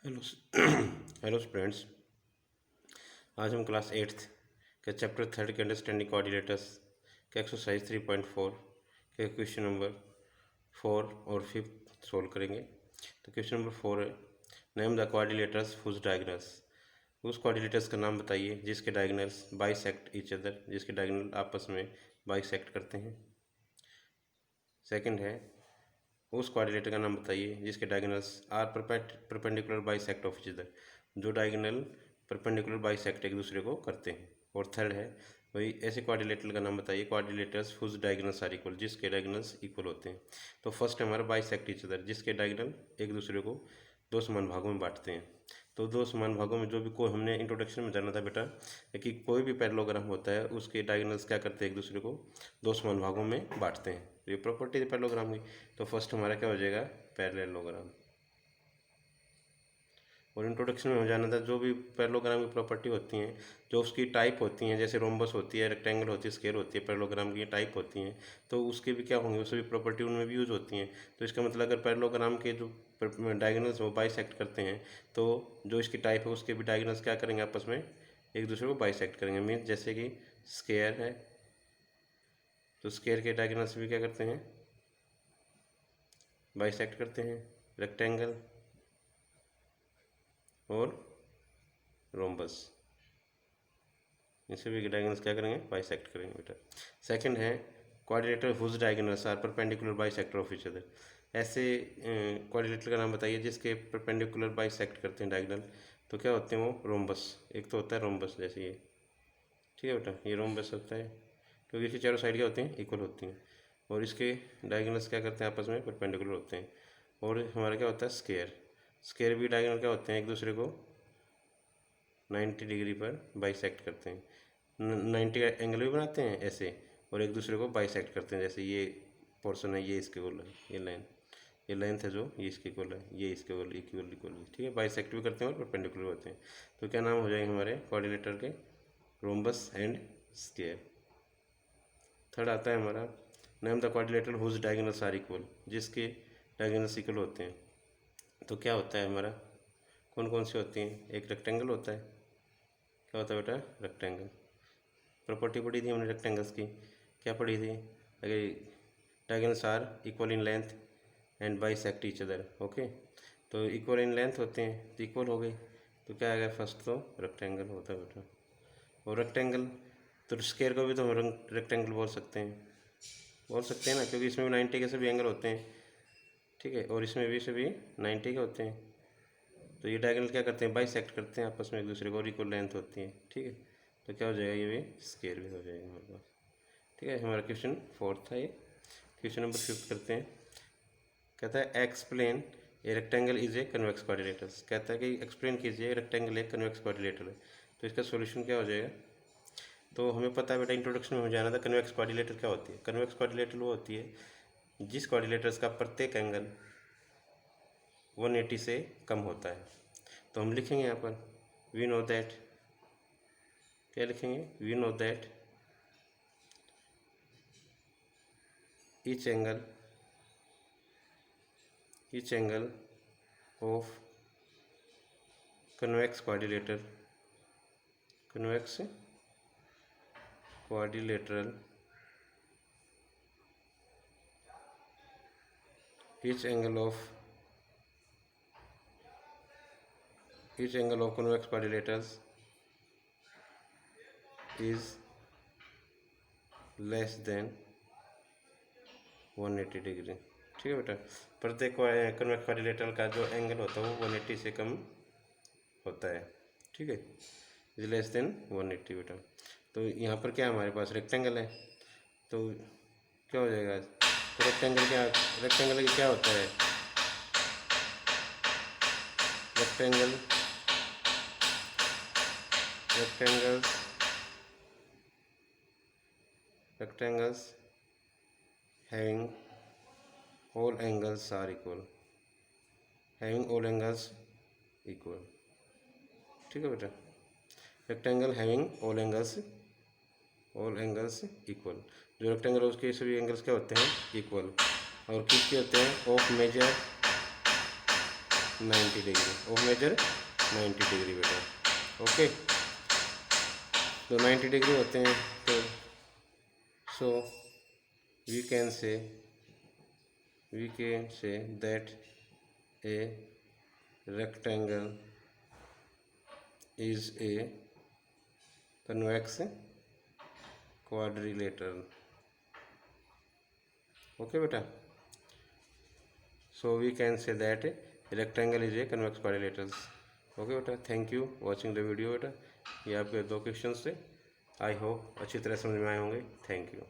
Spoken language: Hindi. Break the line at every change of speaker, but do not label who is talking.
Hello hello students. आज हम क्लास 8th के चैप्टर 3 के अंडरस्टैंडिंग कोऑर्डिनेटर्स के एक्सरसाइज 3.4 के क्वेश्चन नंबर 4 और 5 सोल्व करेंगे। तो क्वेश्चन नंबर 4 है, name the coordinators whose diagonals. उस कोऑर्डिनेटर्स का नाम बताइए जिसके डायगोनल्स बाइसेक्ट ईच अदर, जिसके डायगोनल आपस में बाइसेक्ट करते हैं। सेकंड है, उस कोऑर्डिनेटर का नाम बताइए जिसके diagonals are perpendicular bisect of each other, जो डायगोनल परपेंडिकुलर बाइसेक्ट एक दूसरे को करते हैं। और थर्ड है, वही ऐसे कोऑर्डिनेटर का नाम बताइए coordinators whose diagonals are equal, जिसके डायगोनल्स इक्वल होते हैं। तो फर्स्ट है हमारा बाइसेक्ट ईच अदर, जिसके डायगोनल एक दूसरे को दो समान भागों में बांटते हैं। तो दो समान भागों में जो भी कोई हमने इंट्रोडक्शन में जाना था बेटा कि कोई भी पैरेललोग्राम होता है उसके डायगोनल्स क्या करते हैं, एक दूसरे को दो समान भागों में बांटते हैं। तो ये प्रॉपर्टी है पैरेललोग्राम की। तो फर्स्ट हमारा क्या हो जाएगा, पैरेललोग्राम। और इंट्रोडक्शन में हो जाना था जो भी पैरेललोग्राम की प्रॉपर्टी होती हैं, जो उसकी टाइप होती हैं, जैसे रोम्बस होती है, रेक्टेंगल होती है, स्क्वायर होती है, पैरेललोग्राम की टाइप होती हैं, तो उसके भी क्या होंगे, उसकी भी प्रॉपर्टी उनमें भी यूज होती हैं। तो इसका मतलब अगर पैरेललोग्राम के जो डायगोनल्स वो बाइसेक्ट करते हैं, तो जो इसकी टाइप है उसके भी डायगोनल्स क्या करेंगे, आपस में एक दूसरे को बाइसेक्ट करेंगे। मीन्स जैसे कि स्क्वायर है तो स्क्वायर के डायगोनल्स भी क्या करते हैं, बाइसेक्ट करते हैं। रेक्टेंगल और रोम्बस, इनसे भी डायगोनल्स क्या करेंगे, बाइसेक्ट करेंगे बेटा। सेकंड है, coordinator whose diagonals are perpendicular bisector of each other. ऐसे कोऑर्डिनेटर का नाम बताइए जिसके परपेंडिकुलर बाइसेक्ट करते हैं डायगोनल। तो क्या होते हैं वो, रोम्बस। एक तो होता है रोम्बस, जैसे ये, ठीक है बेटा, ये रोम्बस होता है क्योंकि इसकी चारों साइड क्या होती हैं, इक्वल होती हैं, और इसके डायगोनल्स क्या करते हैं, आपस में परपेंडिकुलर होते हैं। और हमारा क्या होता है, स्क्वायर। स्क्वायर भी डायगोनल क्या होते हैं, एक दूसरे को 90 डिग्री पर बाइसेक्ट करते हैं। 90 एंगल भी बनाते हैं ऐसे, और एक दूसरे को बाइसेक्ट करते हैं। जैसे ये पोर्शन है, ये इसके इक्वल है, ये लाइन, ये लेंथ है जो ये इसके इक्वल है, ये इसके इक्वल इक्वल इक्वल, ठीक है। बाइसेक्ट भी करते हैं और परपेंडिकुलर होते हैं। तो क्या नाम हो जाएंगे हमारे कोऑर्डिनेटर के, रोम्बस एंड स्क्वायर। थर्ड आता है हमारा, name the coordinator whose diagonals are equal, जिसके डायगोनल्स इक्वल होते हैं। तो क्या होता है हमारा, कौन कौन सी होती हैं, एक रेक्टेंगल होता है। क्या होता है बेटा, रेक्टेंगल। प्रॉपर्टी पढ़ी थी हमने रेक्टेंगल्स की, क्या पढ़ी थी, अगर diagonals are equal in length and bisect each other, okay. तो इक्वल इन लेंथ होते हैं तो इक्वल हो गई, तो क्या आ गया, फर्स्ट तो रेक्टेंगल होता है बेटा। और रेक्टेंगल, तो स्क्वायर को भी तो हम रेक्टेंगल बोल सकते हैं ना, क्योंकि इसमें भी 90 के सभी एंगल होते हैं, ठीक है, और इसमें भी सभी 90 के होते हैं। तो ये डायगोनल क्या करते हैं, बाइसेक्ट करते हैं आपस में एक दूसरे को, और इक्वल लेंथ होती है, ठीक है। तो क्या हो जाएगा, ये भी स्क्वायर भी हो जाएगा हमारे पास, ठीक है। हमारा क्वेश्चन 4 था ये। क्वेश्चन नंबर 5 करते हैं। कहता है explain a rectangle is a convex coordinators. कहता है कि एक्सप्लेन कीजिए रेक्टेंगल एक कन्वेक्स कोऑर्डिनेटर है। तो इसका सॉल्यूशन क्या हो जाएगा, तो हमें पता है बेटा इंट्रोडक्शन में हो जाना था, कन्वेक्स कोऑर्डिनेटर क्या होती है। कन्वेक्स कोऑर्डिनेटर वो होती है जिस कोऑर्डिनेटर्स का प्रत्येक एंगल 180 से कम होता है। तो हम लिखेंगे यहाँ पर, वी नो दैट, क्या लिखेंगे, we know that each angle of convex quadrilateral each angle of convex quadrilaterals is less than 180 degree, ठीक है बेटा। प्रत्येक कन्वेक्स क्वाड्रिलेटरल का जो एंगल होता है वो 180 से कम होता है, ठीक है, इज लेस देन 180 बेटा। तो यहाँ पर क्या हमारे पास रेक्टेंगल है, तो क्या हो जाएगा, तो रेक्टेंगल क्या होता है, rectangles having all angles are equal, ठीक है बेटा। Rectangle having all angles equal, जो रेक्टेंगल है उसके सभी एंगल्स क्या होते हैं, इक्वल। और किसके होते हैं, of measure 90 degree, of measure 90 degree बेटा। ओके, तो 90 डिग्री होते हैं, तो so we can say that a rectangle is a convex quadrilateral. Okay beta, so we can say that a rectangle is a convex quadrilateral. Okay beta, thank you watching the video beta। ये आपके 2 क्वेश्चन थे, आई होप अच्छी तरह समझ में आए होंगे। Thank you.